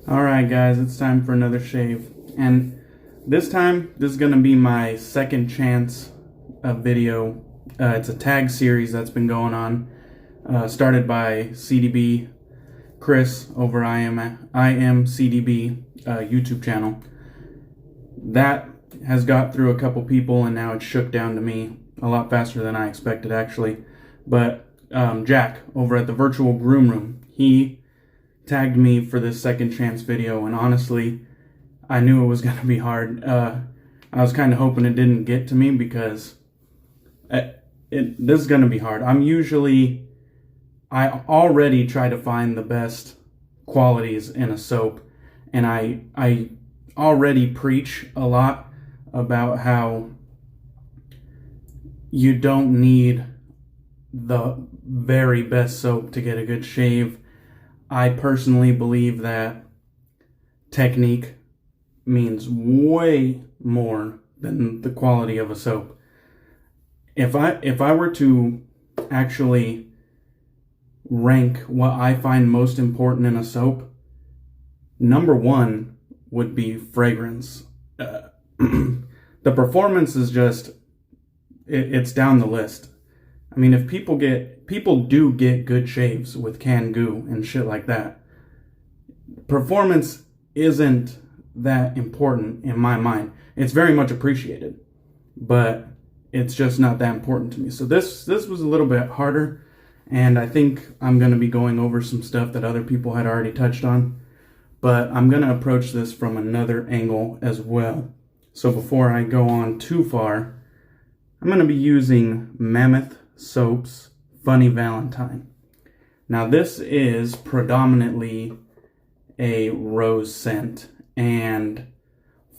Alright guys, it's time for another shave. And this time, this is going to be my second chance video. It's a tag series that's been going on. Started by CDB Chris over I am CDB YouTube channel. That has got through a couple people and now it's shook down to me a lot faster than I expected actually. But Jack over at the Virtual Groom Room, he tagged me for this second chance video, and honestly I knew it was going to be hard. I was kind of hoping it didn't get to me because this is going to be hard. I already try to find the best qualities in a soap, and I already preach a lot about how you don't need the very best soap to get a good shave. I personally believe that technique means way more than the quality of a soap. If I were to actually rank what I find most important in a soap, number one would be fragrance. The performance is just, it's down the list. I mean, if people do get good shaves with canned goo and shit like that, performance isn't that important in my mind. It's very much appreciated, but it's just not that important to me. So this was a little bit harder, and I think I'm going to be going over some stuff that other people had already touched on, but I'm going to approach this from another angle as well. So before I go on too far, I'm going to be using Mammoth Soap's Funny Valentine. Now this is predominantly a rose scent, and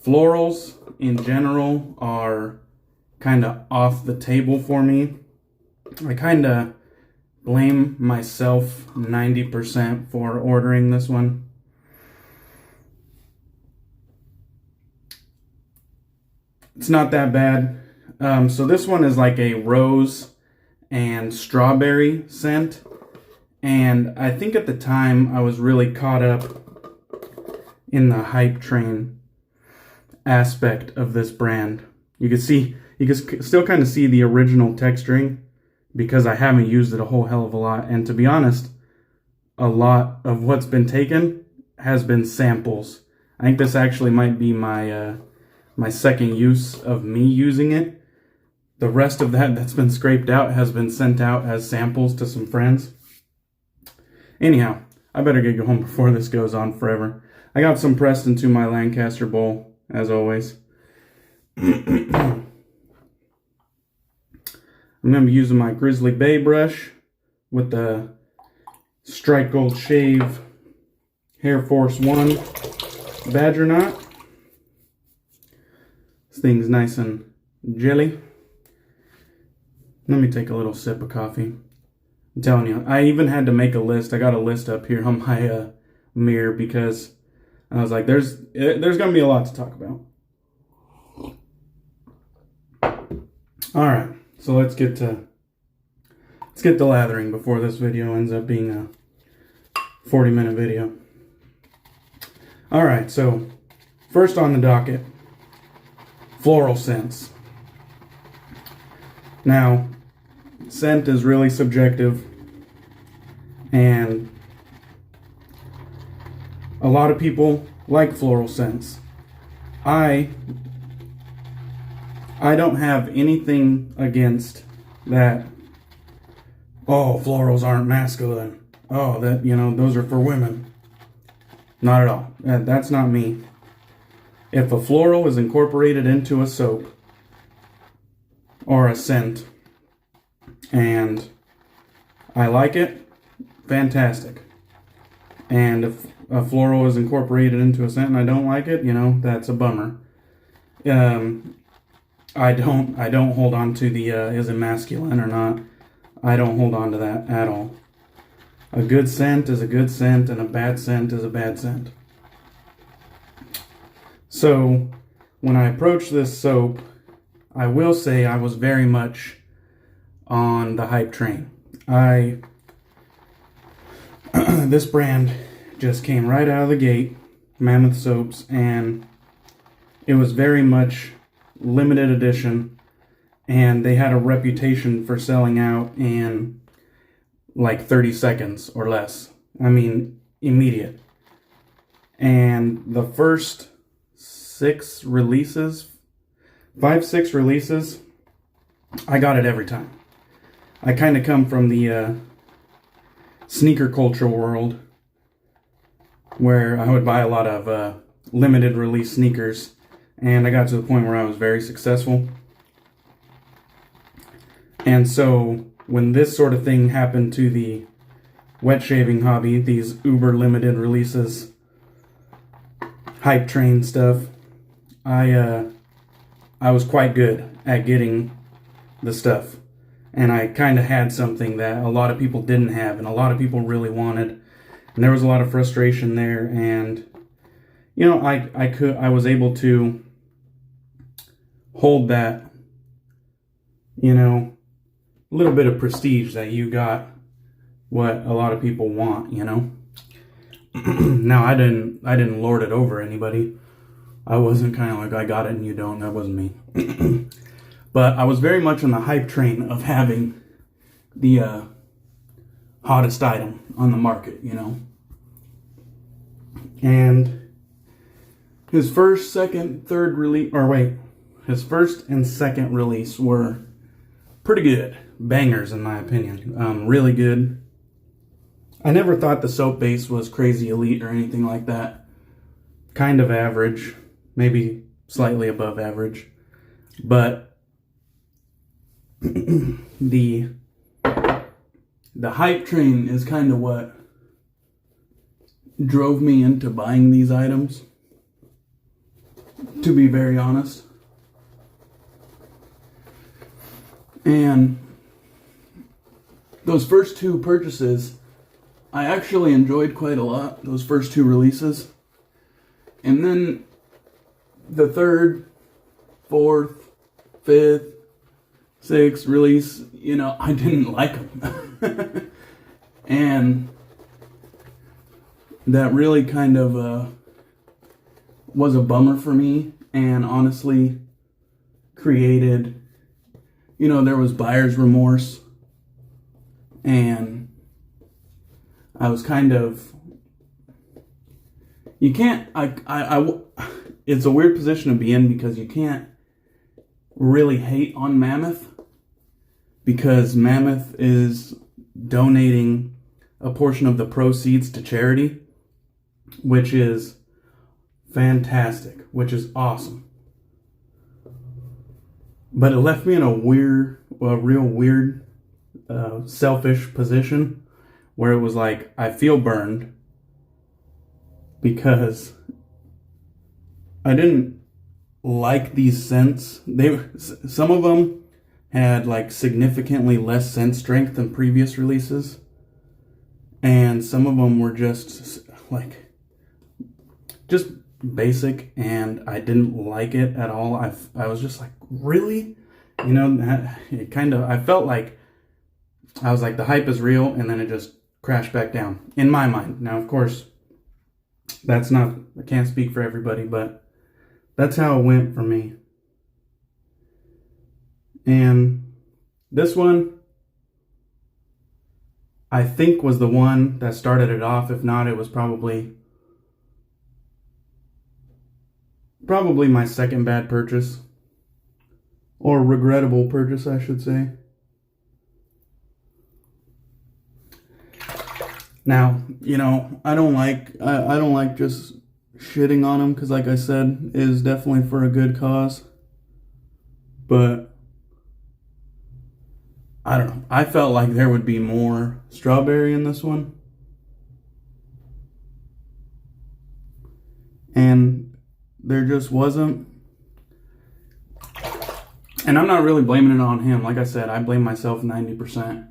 florals in general are kind of off the table for me. I kind of blame myself 90% for ordering this one. It's not that bad. So this one is like a rose and strawberry scent, and I think at the time I was really caught up in the hype train aspect of this brand. You can still kind of see the original texturing because I haven't used it a whole hell of a lot, and to be honest, a lot of what's been taken has been samples. I think this actually might be my my second use of me using it. The rest of that's been scraped out has been sent out as samples to some friends. Anyhow, I better get home before this goes on forever. I got some pressed into my Lancaster bowl, as always. I'm going to be using my Grizzly Bay brush with the Strike Gold Shave Hair Force 1 Badger Knot. This thing's nice and jelly. Let me take a little sip of coffee. I'm telling you, I even had to make a list. I got a list up here on my mirror because I was like, there's going to be a lot to talk about. All right, so let's get to lathering before this video ends up being a 40-minute video. All right, so first on the docket, floral scents. Now, scent is really subjective, and a lot of people like floral scents. I don't have anything against that. Oh, florals aren't masculine. Oh, that, those are for women. Not at all. That's not me. If a floral is incorporated into a soap or a scent and I like it, fantastic. And if a floral is incorporated into a scent and I don't like it, that's a bummer. I don't hold on to the is it masculine or not. I don't hold on to that at all. A good scent is a good scent, and a bad scent is a bad scent. So when I approached this soap, I will say I was very much on the hype train. This brand just came right out of the gate Mammoth soaps, and it was very much limited edition, and they had a reputation for selling out in like 30 seconds or less. I mean, immediate. And the first 6 releases, 5-6 releases, I got it every time. I kind of come from the sneaker culture world, where I would buy a lot of limited release sneakers, and I got to the point where I was very successful. And so when this sort of thing happened to the wet shaving hobby, these uber limited releases, hype train stuff, I was quite good at getting the stuff. And I kind of had something that a lot of people didn't have and a lot of people really wanted. And there was a lot of frustration there, and you know, I was able to hold that, you know, little bit of prestige that you got what a lot of people want, you know. Now I didn't lord it over anybody. I wasn't kind of like, I got it and you don't. That wasn't me. But I was very much on the hype train of having the hottest item on the market, you know. And his first, second, third release, his first and second release were pretty good. Bangers, in my opinion. Really good. I never thought the soap base was crazy elite or anything like that. Kind of average. Maybe slightly above average. But the hype train is kind of what drove me into buying these items, to be very honest. And those first 2 purchases, I actually enjoyed quite a lot, those first 2 releases. And then the 3rd, 4th, 5th, 6th release, you know, I didn't like them. And that really kind of was a bummer for me, and honestly created, you know, there was buyer's remorse, and I was kind of, you can't, it's a weird position to be in, because you can't really hate on Mammoth, because Mammoth is donating a portion of the proceeds to charity, which is fantastic, which is awesome. But it left me in a real weird, selfish position, where it was like, I feel burned because I didn't like these scents. Some of them had like significantly less scent strength than previous releases, and some of them were just basic, and I didn't like it at all. I was just like, really? You know, it kind of, I felt like, I was like, the hype is real, and then it just crashed back down, in my mind. Now, of course, that's not, I can't speak for everybody, but that's how it went for me. And this one, I think, was the one that started it off. If not, it was probably my second bad purchase, or regrettable purchase, I should say. Now, you know, I don't like just shitting on them, because like I said, it is definitely for a good cause. But I don't know. I felt like there would be more strawberry in this one. And there just wasn't. And I'm not really blaming it on him. Like I said, I blame myself 90%.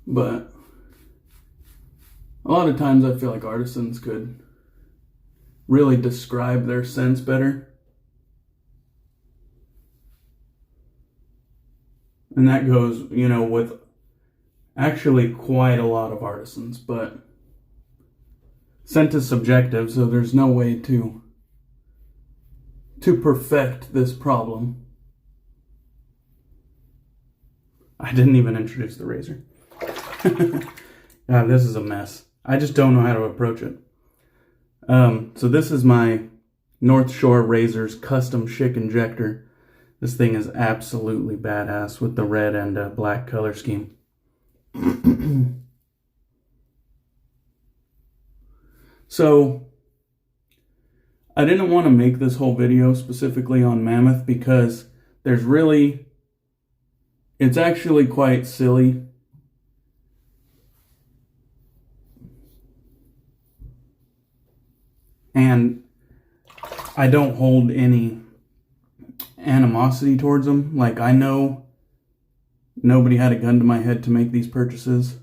But a lot of times I feel like artisans could really describe their scents better. And that goes, you know, with actually quite a lot of artisans. But Scent is subjective, so there's no way to perfect this problem. I didn't even introduce the razor. God, this is a mess. I just don't know how to approach it. So this is my North Shore Razors custom Schick injector. This thing is absolutely badass with the red and black color scheme. So I didn't want to make this whole video specifically on Mammoth because it's actually quite silly. And I don't hold any animosity towards them. Like, I know nobody had a gun to my head to make these purchases.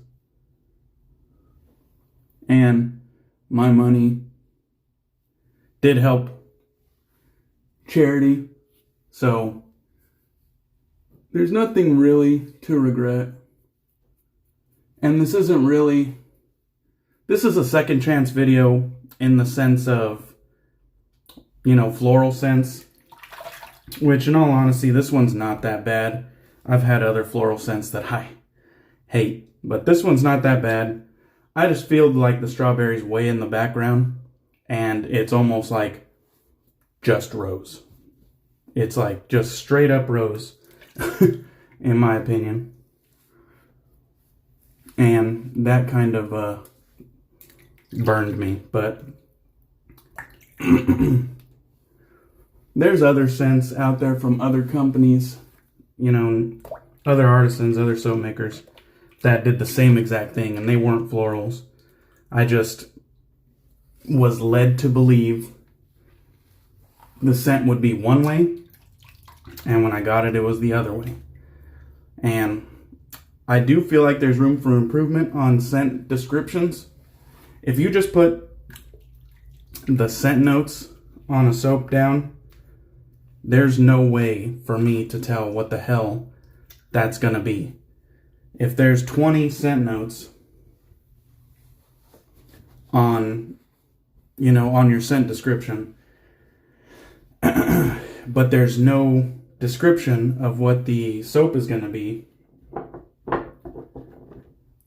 And my money did help charity. So there's nothing really to regret. And this is a second chance video in the sense of, floral scents. Which, in all honesty, this one's not that bad. I've had other floral scents that I hate. But this one's not that bad. I just feel like the strawberry's way in the background. And it's almost like just rose. It's like just straight up rose. In my opinion. And that kind of burned me. But there's other scents out there from other companies, other artisans, other soap makers that did the same exact thing, and they weren't florals. I just was led to believe the scent would be one way, and when I got it, it was the other way. And I do feel like there's room for improvement on scent descriptions. If you just put the scent notes on a soap down, there's no way for me to tell what the hell that's gonna be. If there's 20 scent notes on, on your scent description, but there's no description of what the soap is gonna be,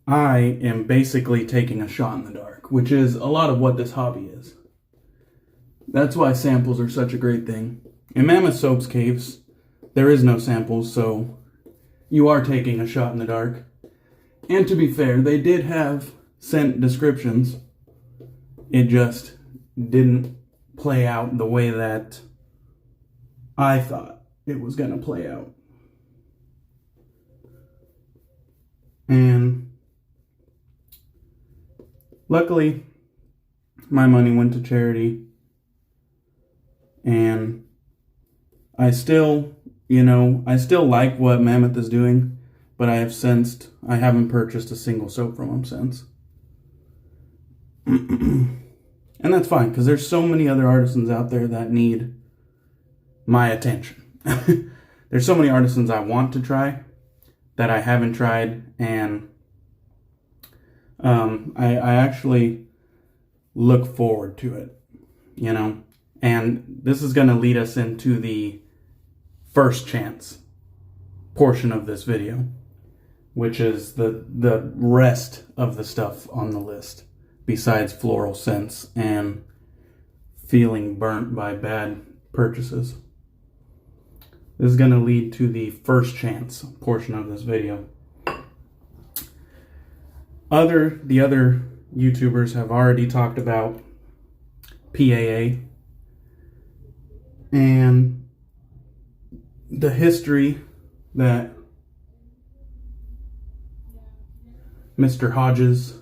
I am basically taking a shot in the dark, which is a lot of what this hobby is. That's why samples are such a great thing. In Mammoth Soap's case, there is no samples, so you are taking a shot in the dark. And to be fair, they did have scent descriptions. It just didn't play out the way that I thought it was going to play out. And luckily, my money went to charity. And I still like what Mammoth is doing, but I haven't purchased a single soap from them since. And that's fine, because there's so many other artisans out there that need my attention. There's so many artisans I want to try that I haven't tried, and I actually look forward to it, And this is going to lead us into the first chance portion of this video, which is the rest of the stuff on the list, besides floral scents and feeling burnt by bad purchases. This is going to lead to the first chance portion of this video. The other YouTubers have already talked about PAA and the history that Mr. Hodges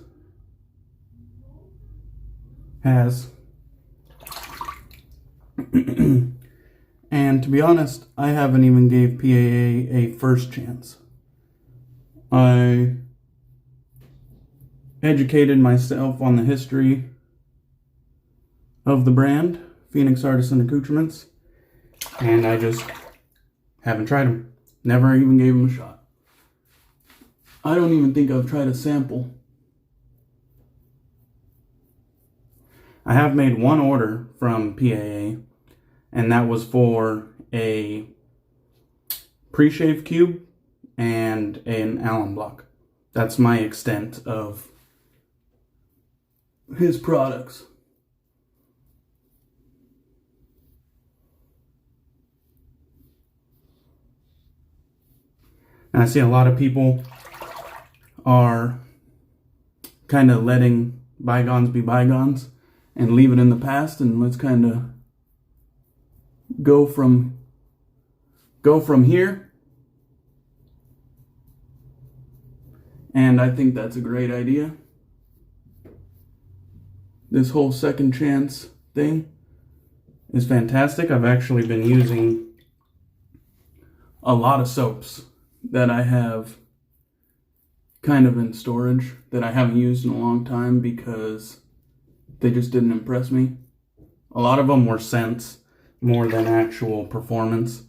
has. And to be honest, I haven't even gave PAA a first chance. I educated myself on the history of the brand, Phoenix Artisan Accoutrements, and I just haven't tried them. Never even gave them a shot. I don't even think I've tried a sample. I have made one order from PAA, and that was for a pre-shave cube and an Allen block. That's my extent of his products. And I see a lot of people are kind of letting bygones be bygones and leave it in the past, and let's kind of go from here. And I think that's a great idea. This whole second chance thing is fantastic. I've actually been using a lot of soaps that I have kind of in storage that I haven't used in a long time because they just didn't impress me. A lot of them were scents more than actual performance.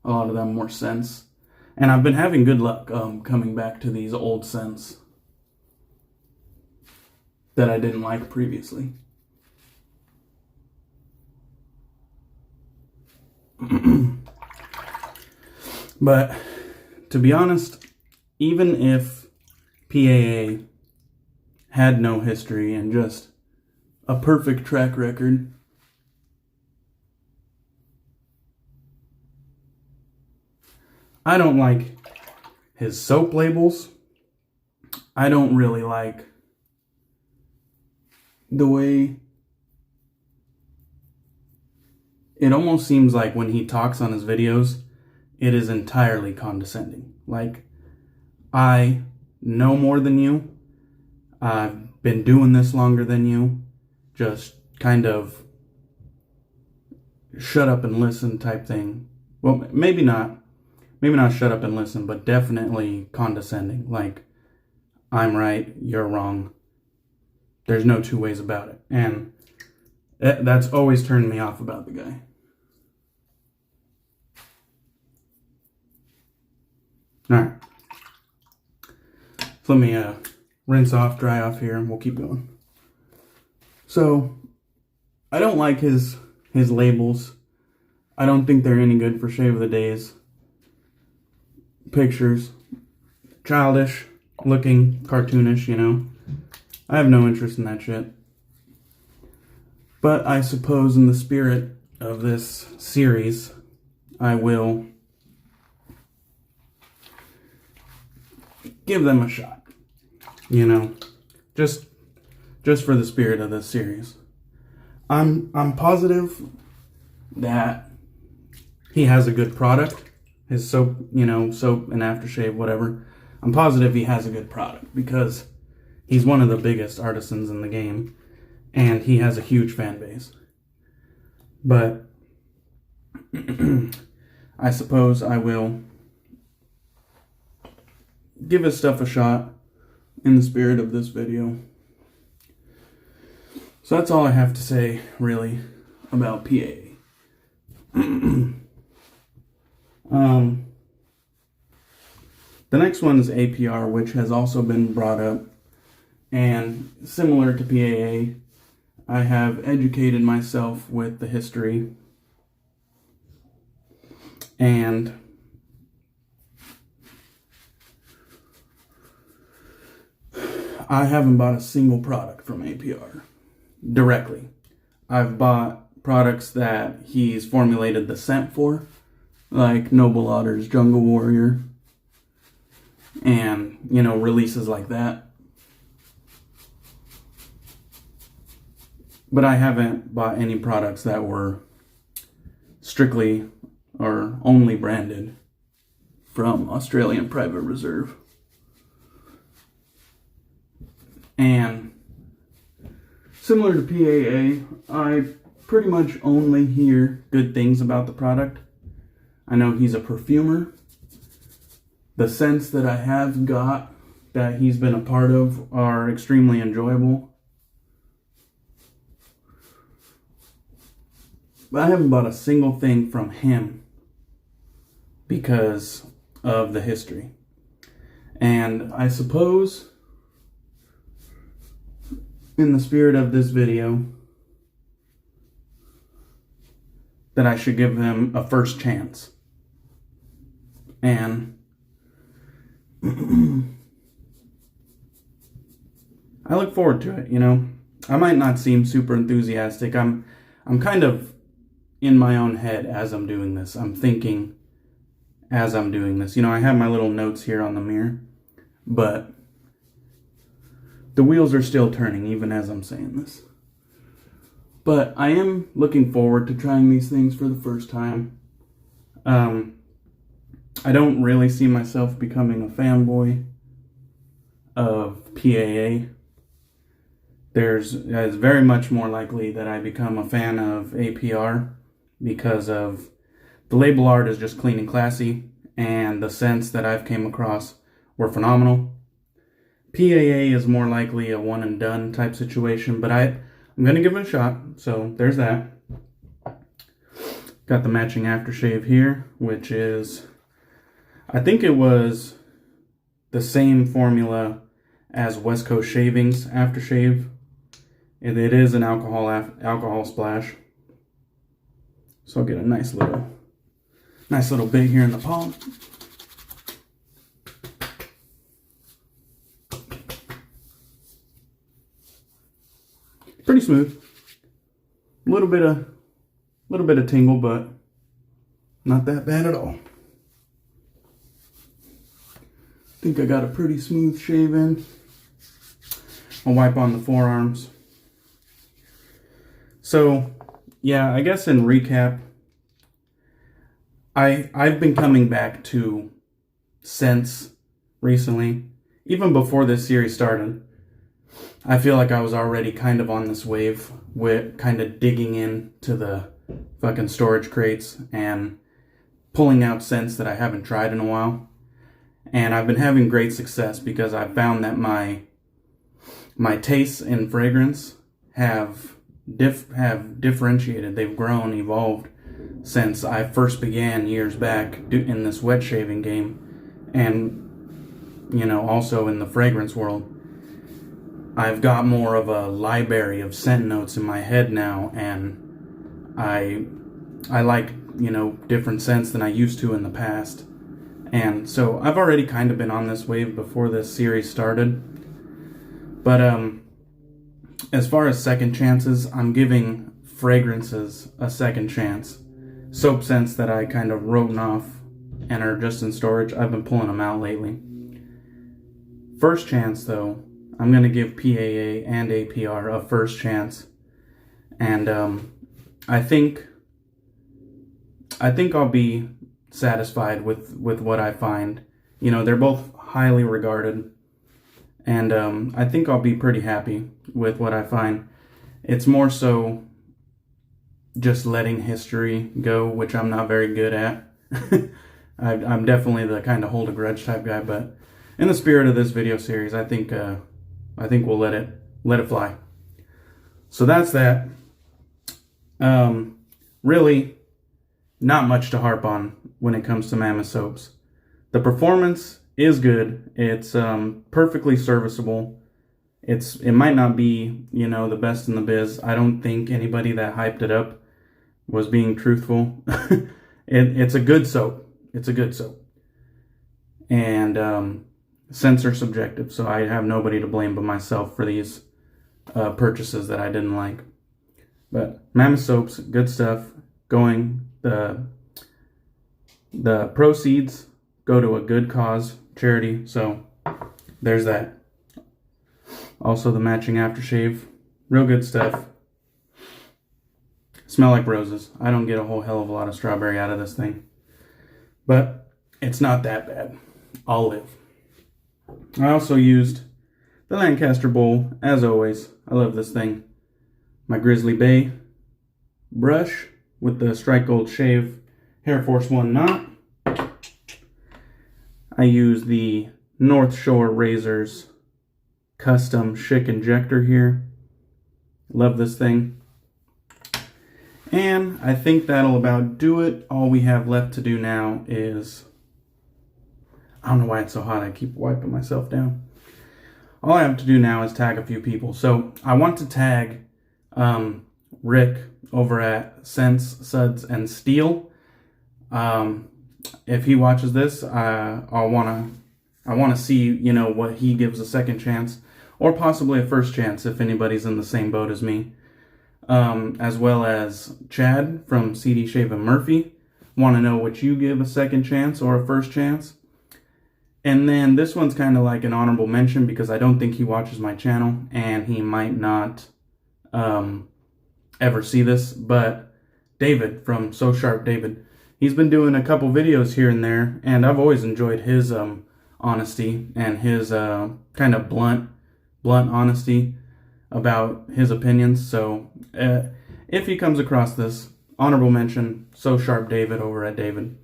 A lot of them were scents. And I've been having good luck coming back to these old scents that I didn't like previously. But to be honest, even if PAA had no history and just a perfect track record, I don't like his soap labels. I don't really like the way it almost seems like when he talks on his videos, it is entirely condescending. Like, I know more than you. I've been doing this longer than you. Just kind of shut up and listen type thing. Well, maybe not shut up and listen, but definitely condescending. Like, I'm right, you're wrong. There's no two ways about it. And that's always turned me off about the guy. Alright. So let me rinse off, dry off here, and we'll keep going. So, I don't like his labels. I don't think they're any good for Shave of the Day's pictures. Childish looking, cartoonish, you know. I have no interest in that shit. But I suppose in the spirit of this series, I will give them a shot. You know, just for the spirit of this series. I'm positive that he has a good product. His soap, you know, soap and aftershave, whatever. I'm positive he has a good product because he's one of the biggest artisans in the game and he has a huge fan base. But I suppose I will give his stuff a shot in the spirit of this video. So that's all I have to say, really, about PAA. The next one is APR, which has also been brought up. And similar to PAA, I have educated myself with the history. And I haven't bought a single product from APR directly. I've bought products that he's formulated the scent for, like Noble Otter's Jungle Warrior, and, you know, releases like that. But I haven't bought any products that were strictly or only branded from Australian Private Reserve. And similar to PAA, I pretty much only hear good things about the product. I know he's a perfumer. The scents that I have got that he's been a part of are extremely enjoyable. But I haven't bought a single thing from him because of the history. And I suppose, in the spirit of this video, that I should give them a first chance. And I look forward to it, you know. I might not seem super enthusiastic. I'm kind of in my own head as I'm doing this. I'm thinking as I'm doing this. You know, I have my little notes here on the mirror, but the wheels are still turning even as I'm saying this. But I am looking forward to trying these things for the first time. I don't really see myself becoming a fanboy of PAA. It's very much more likely that I become a fan of APR because of the label art is just clean and classy, and the scents that I've came across were phenomenal. PAA is more likely a one and done type situation, but I'm going to give it a shot, so there's that. Got the matching aftershave here, which is, I think it was the same formula as West Coast Shaving's aftershave. It is an alcohol splash. So I'll get a nice little bit here in the palm. Pretty smooth. A little bit of tingle, but not that bad at all. I think I got a pretty smooth shave in. I'll wipe on the forearms. So, yeah, I guess in recap, I've been coming back to scents recently. Even before this series started, I feel like I was already kind of on this wave with kind of digging into the fucking storage crates and pulling out scents that I haven't tried in a while. And I've been having great success because I've found that my tastes in fragrance have differentiated. They've grown, evolved since I first began years back in this wet shaving game, and you know, also in the fragrance world. I've got more of a library of scent notes in my head now, and I like, you know, different scents than I used to in the past. And so I've already kind of been on this wave before this series started. But as far as second chances, I'm giving fragrances a second chance. Soap scents that I kind of wrote off and are just in storage, I've been pulling them out lately. First chance though, I'm going to give PAA and APR a first chance. And I think I'll be satisfied with what I find. You know, they're both highly regarded, and I think I'll be pretty happy with what I find. It's more so just letting history go, which I'm not very good at. I'm definitely the kind of hold a grudge type guy, but in the spirit of this video series, I think we'll let it fly. So that's that. Really not much to harp on when it comes to Mammoth soaps. The performance is good. It's perfectly serviceable. It might not be, you know, the best in the biz. I don't think anybody that hyped it up was being truthful. It's a good soap. It's a good soap. And scents are subjective, so I have nobody to blame but myself for these purchases that I didn't like. But Mammoth soaps, good stuff. The proceeds go to a good cause, charity, so there's that. Also the matching aftershave, real good stuff. Smell like roses. I don't get a whole hell of a lot of strawberry out of this thing, but it's not that bad. I'll live. I also used the Lancaster bowl, as always. I love this thing. My Grizzly Bay brush with the Strike Gold Shave Hair Force 1 knot. I use the North Shore Razors custom Schick Injector here. Love this thing. And I think that'll about do it. All we have left to do now is, I don't know why it's so hot, I keep wiping myself down. All I have to do now is tag a few people. So I want to tag Rick over at Sense, Suds, and Steel. If he watches this, I want to see, you know, what he gives a second chance, or possibly a first chance if anybody's in the same boat as me. As well as Chad from CD Shavin Murphy. Want to know what you give a second chance or a first chance. And then this one's kind of like an honorable mention because I don't think he watches my channel and he might not ever see this. But David from SoSharpDavid, he's been doing a couple videos here and there, and I've always enjoyed his honesty and his kind of blunt honesty about his opinions. So if he comes across this, honorable mention, SoSharpDavid over at David.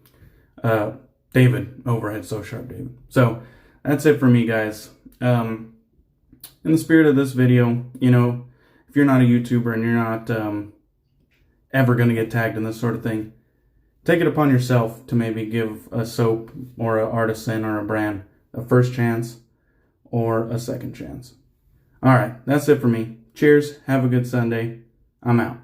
David over at SoSharpDavid. So that's it for me, guys. In the spirit of this video, you know, if you're not a YouTuber and you're not ever going to get tagged in this sort of thing, take it upon yourself to maybe give a soap or an artisan or a brand a first chance or a second chance. All right, that's it for me. Cheers. Have a good Sunday. I'm out.